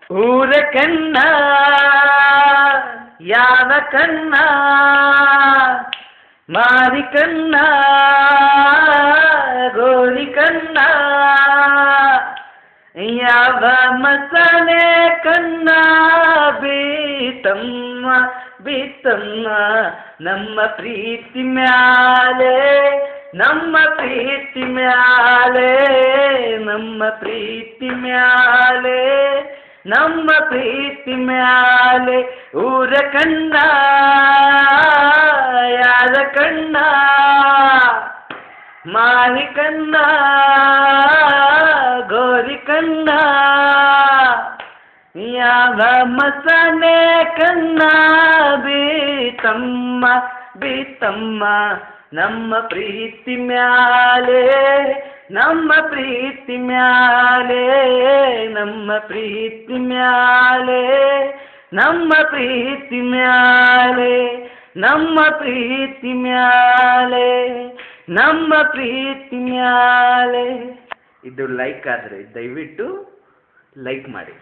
ಊರ ಕಣ್ಣ ಯಾವ ಕಣ್ಣ ಮಾರಿ ಕಣ್ಣ ಗೋರಿ ಕಣ್ಣ ಯಾವ ಮಸಾಲೆ ಕಣ್ಣ ಬೀತಮ್ಮ ಬೀತಮ್ಮ ನಮ್ಮ ಪ್ರೀತಿ ಮ್ಯಾಲೆ ನಮ್ಮ ಪ್ರೀತಿ ಮ್ಯಾಲೆ ನಮ್ಮ ಪ್ರೀತಿ ಮ್ಯಾಲೆ ನಮ್ಮ ಪ್ರೀತಿ ಮ್ಯಾಲೆ ಊರ ಕಣ್ಣ ಯಾರ ಕಣ್ಣ ಮಾರಿ ಕಣ್ಣ ಗೋರಿ ಕಣ್ಣ ಯಾವ ಮಸಾಲೆ ಕಣ್ಣ ಬೀತಮ್ಮ ಬೀತಮ್ಮ ನಮ್ಮ ಪ್ರೀತಿ ಮ್ಯಾಲೆ ನಮ್ಮ ಪ್ರೀತಿ ಮ್ಯಾಲೆ ನಮ್ಮ ಪ್ರೀತಿ ಮ್ಯಾಲೆ ನಮ್ಮ ಪ್ರೀತಿ ಮ್ಯಾಲೆ ನಮ್ಮ ಪ್ರೀತಿ ಮ್ಯಾಲೆ ನಮ್ಮ ಪ್ರೀತಿ ಮ್ಯಾಲೆ. ಇದು ಲೈಕ್ ಆದರೆ ದಯವಿಟ್ಟು ಲೈಕ್ ಮಾಡಿ.